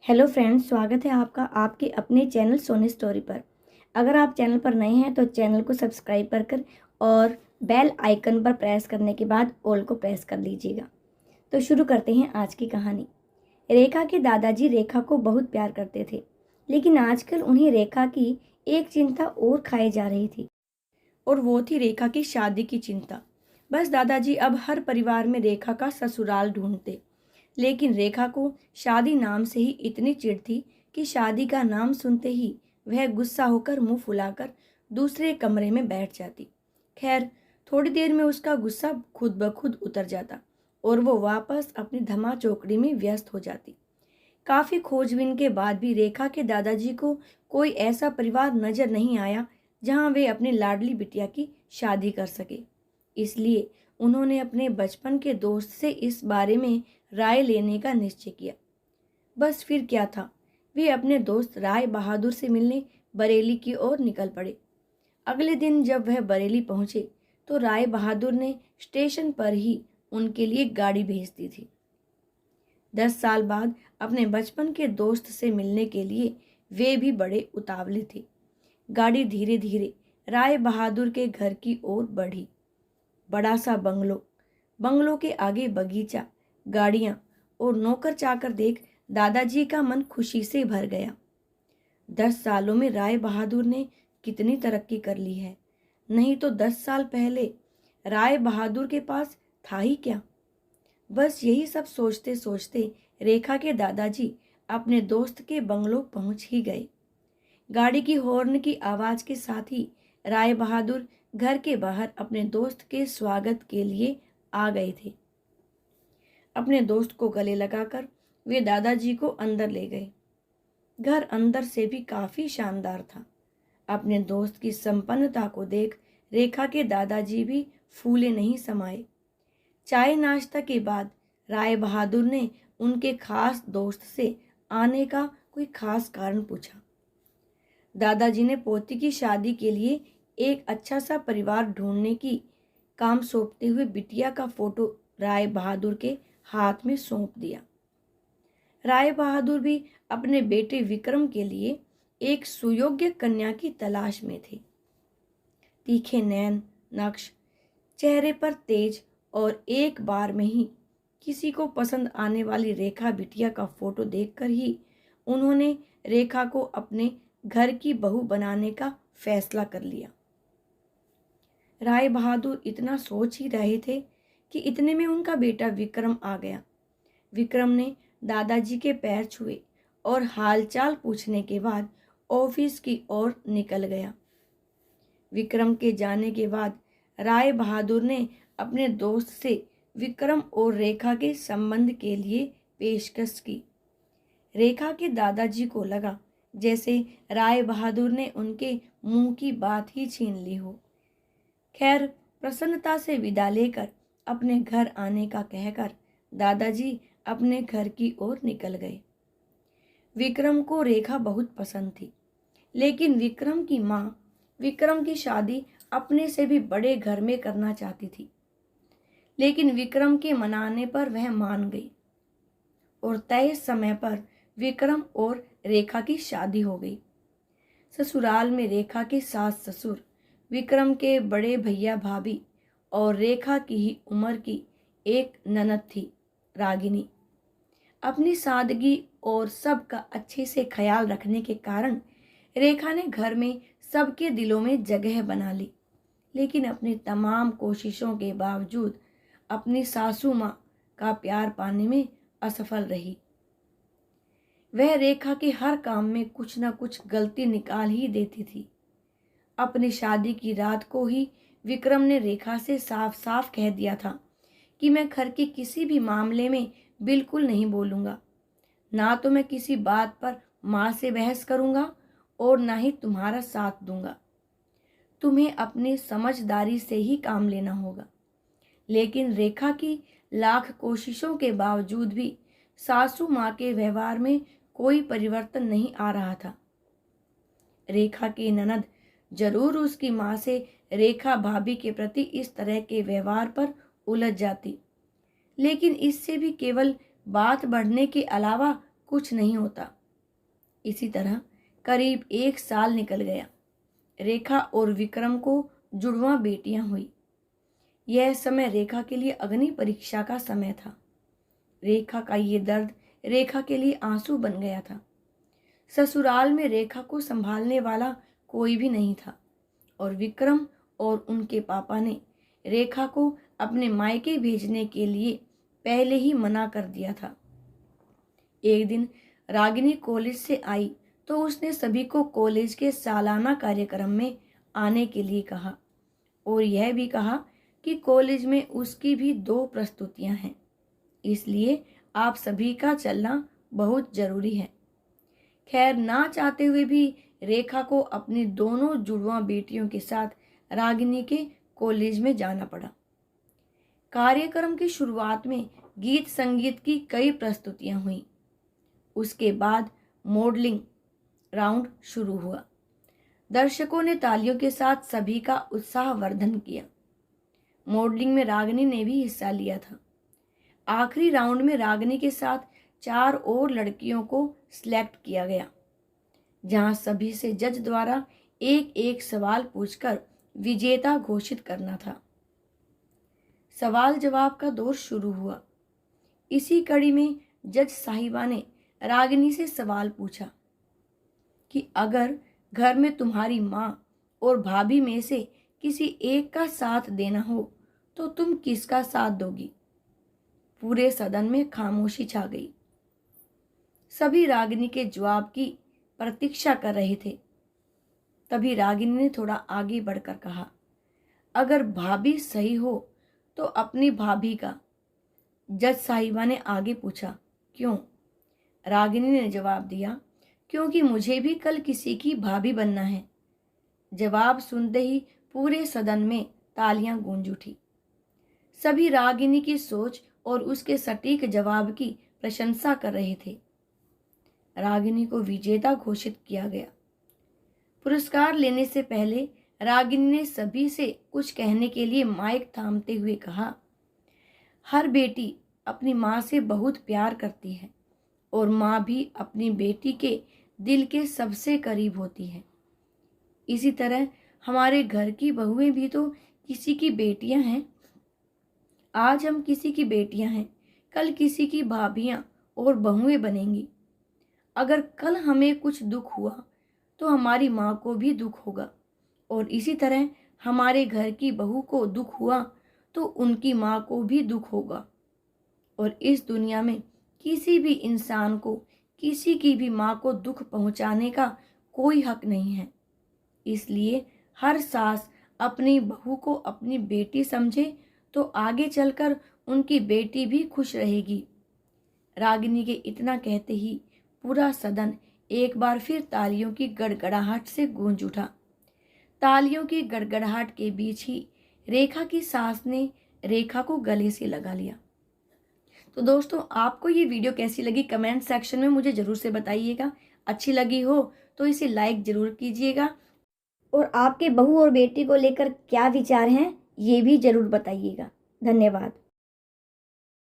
Hello friends, स्वागत है आपका आपके अपने चैनल सोनी स्टोरी पर। अगर आप चैनल पर नए हैं तो चैनल को सब्सक्राइब कर और बेल आइकन पर प्रेस करने के बाद ऑल को प्रेस कर लीजिएगा। तो शुरू करते हैं आज की कहानी। रेखा के दादाजी रेखा को बहुत प्यार करते थे, लेकिन आजकल उन्हें रेखा की एक चिंता और खाई जा रही थी, और वो थी रेखा की शादी की चिंता। बस दादाजी अब हर परिवार में रेखा का ससुराल ढूंढते, लेकिन रेखा को शादी नाम से ही इतनी चिढ़ थी कि शादी का नाम सुनते ही वह गुस्सा होकर मुंह फुलाकर दूसरे कमरे में बैठ जाती। खैर, थोड़ी देर में उसका गुस्सा खुद ब खुद उतर जाता और वो वापस अपनी धमा चौकड़ी में व्यस्त हो जाती। काफी खोजबीन के बाद भी रेखा के दादाजी को कोई ऐसा परिवार नजर नहीं आया जहां वे अपनी लाडली बिटिया की शादी कर सके। इसलिए उन्होंने अपने बचपन के दोस्त से इस बारे में राय लेने का निश्चय किया। बस फिर क्या था, वे अपने दोस्त राय बहादुर से मिलने बरेली की ओर निकल पड़े। अगले दिन जब वह बरेली पहुंचे तो राय बहादुर ने स्टेशन पर ही उनके लिए गाड़ी भेज दी थी। 10 साल बाद अपने बचपन के दोस्त से मिलने के लिए वे भी बड़े उतावले थे। गाड़ी धीरे धीरे राय बहादुर के घर की ओर बढ़ी। बड़ा सा बंगलो, बंगलो के आगे बगीचा, गाड़ियां और नौकर चाकर देख दादाजी का मन खुशी से भर गया। 10 सालों में राय बहादुर ने कितनी तरक्की कर ली है। नहीं तो 10 साल पहले राय बहादुर के पास था ही क्या। बस यही सब सोचते सोचते रेखा के दादाजी अपने दोस्त के बंगलो पहुंच ही गए। गाड़ी की हॉर्न की आवाज के साथ ही राय बहादुर घर के बाहर अपने दोस्त के स्वागत के लिए आ गए थे। अपने दोस्त को गले लगाकर वे दादाजी को अंदर ले गए। घर अंदर से भी काफी शानदार था। अपने दोस्त की संपन्नता को देख रेखा के दादाजी भी फूले नहीं समाये। चाय नाश्ता के बाद राय बहादुर ने उनके खास दोस्त से आने का कोई खास कारण पूछा। दादाजी ने पोती की शादी के लिए एक अच्छा सा परिवार ढूंढने की काम सौंपते हुए बिटिया का फोटो राय बहादुर के हाथ में सौंप दिया। राय बहादुर भी अपने बेटे विक्रम के लिए एक सुयोग्य कन्या की तलाश में थे। तीखे नैन नक्श, चेहरे पर तेज और एक बार में ही किसी को पसंद आने वाली रेखा बिटिया का फोटो देखकर ही उन्होंने रेखा को अपने घर की बहू बनाने का फैसला कर लिया। राय बहादुर इतना सोच ही रहे थे कि इतने में उनका बेटा विक्रम आ गया। विक्रम ने दादाजी के पैर छुए और हालचाल पूछने के बाद ऑफिस की ओर निकल गया। विक्रम के जाने के बाद राय बहादुर ने अपने दोस्त से विक्रम और रेखा के संबंध के लिए पेशकश की। रेखा के दादाजी को लगा जैसे राय बहादुर ने उनके मुंह की बात ही छीन ली हो। खैर, प्रसन्नता से विदा लेकर अपने घर आने का कहकर दादाजी अपने घर की ओर निकल गए। विक्रम को रेखा बहुत पसंद थी, लेकिन विक्रम की माँ विक्रम की शादी अपने से भी बड़े घर में करना चाहती थी। लेकिन विक्रम के मनाने पर वह मान गई और तय समय पर विक्रम और रेखा की शादी हो गई। ससुराल में रेखा के सास ससुर, विक्रम के बड़े भैया भाभी और रेखा की ही उम्र की एक ननद थी, रागिनी। अपनी सादगी और सबका अच्छे से ख्याल रखने के कारण रेखा ने घर में सबके दिलों में जगह बना ली। लेकिन अपनी तमाम कोशिशों के बावजूद अपनी सासू माँ का प्यार पाने में असफल रही। वह रेखा के हर काम में कुछ न कुछ गलती निकाल ही देती थी। अपनी शादी की रात को ही विक्रम ने रेखा से साफ साफ कह दिया था कि मैं घर के किसी भी मामले में बिल्कुल नहीं बोलूँगा। ना तो मैं किसी बात पर माँ से बहस करूँगा और ना ही तुम्हारा साथ दूंगा। तुम्हें अपनी समझदारी से ही काम लेना होगा। लेकिन रेखा की लाख कोशिशों के बावजूद भी सासू माँ के व्यवहार में कोई परिवर्तन नहीं आ रहा था। रेखा की ननद जरूर उसकी माँ से रेखा भाभी के प्रति इस तरह के व्यवहार पर उलझ जाती, लेकिन इससे भी केवल बात बढ़ने के अलावा कुछ नहीं होता। इसी तरह करीब 1 साल निकल गया। रेखा और विक्रम को जुड़वां बेटियां हुई। यह समय रेखा के लिए अग्नि परीक्षा का समय था। रेखा का ये दर्द रेखा के लिए आंसू बन गया था। ससुराल में रेखा को संभालने वाला कोई भी नहीं था और विक्रम और उनके पापा ने रेखा को अपने मायके भेजने के लिए पहले ही मना कर दिया था। एक दिन रागिनी कॉलेज से आई तो उसने सभी को कॉलेज के सालाना कार्यक्रम में आने के लिए कहा और यह भी कहा कि कॉलेज में उसकी भी 2 प्रस्तुतियां हैं, इसलिए आप सभी का चलना बहुत ज़रूरी है। खैर, ना चाहते हुए भी रेखा को अपनी दोनों जुड़वां बेटियों के साथ रागिनी के कॉलेज में जाना पड़ा। कार्यक्रम की शुरुआत में गीत संगीत की कई प्रस्तुतियां हुई। उसके बाद मॉडलिंग राउंड शुरू हुआ। दर्शकों ने तालियों के साथ सभी का उत्साहवर्धन किया। मॉडलिंग में रागिनी ने भी हिस्सा लिया था। आखिरी राउंड में रागिनी के साथ 4 और लड़कियों को सिलेक्ट किया गया, जहां सभी से जज द्वारा एक एक सवाल पूछकर विजेता घोषित करना था। सवाल जवाब का दौर शुरू हुआ। इसी कड़ी में जज साहिबा ने रागिनी से सवाल पूछा कि अगर घर में तुम्हारी माँ और भाभी में से किसी एक का साथ देना हो तो तुम किसका साथ दोगी? पूरे सदन में खामोशी छा गई। सभी रागिनी के जवाब की प्रतीक्षा कर रहे थे। तभी रागिनी ने थोड़ा आगे बढ़कर कहा, अगर भाभी सही हो तो अपनी भाभी का। जज साहिबा ने आगे पूछा, क्यों? रागिनी ने जवाब दिया, क्योंकि मुझे भी कल किसी की भाभी बनना है। जवाब सुनते ही पूरे सदन में तालियां गूंज उठी। सभी रागिनी की सोच और उसके सटीक जवाब की प्रशंसा कर रहे थे। रागिनी को विजेता घोषित किया गया। पुरस्कार लेने से पहले रागिनी ने सभी से कुछ कहने के लिए माइक थामते हुए कहा, हर बेटी अपनी माँ से बहुत प्यार करती है और माँ भी अपनी बेटी के दिल के सबसे करीब होती है। इसी तरह हमारे घर की बहुएं भी तो किसी की बेटियां हैं। आज हम किसी की बेटियां हैं, कल किसी की भाभियां और बहुएं बनेंगी। अगर कल हमें कुछ दुख हुआ तो हमारी माँ को भी दुख होगा और इसी तरह हमारे घर की बहू को दुख हुआ तो उनकी माँ को भी दुख होगा। और इस दुनिया में किसी भी इंसान को किसी की भी माँ को दुख पहुँचाने का कोई हक नहीं है। इसलिए हर सास अपनी बहू को अपनी बेटी समझे तो आगे चलकर उनकी बेटी भी खुश रहेगी। रागिनी के इतना कहते ही पूरा सदन एक बार फिर तालियों की गड़गड़ाहट से गूंज उठा। तालियों की गड़गड़ाहट के बीच ही रेखा की सास ने रेखा को गले से लगा लिया। तो दोस्तों, आपको ये वीडियो कैसी लगी कमेंट सेक्शन में मुझे ज़रूर से बताइएगा। अच्छी लगी हो तो इसे लाइक ज़रूर कीजिएगा और आपके बहू और बेटी को लेकर क्या विचार हैं ये भी ज़रूर बताइएगा। धन्यवाद।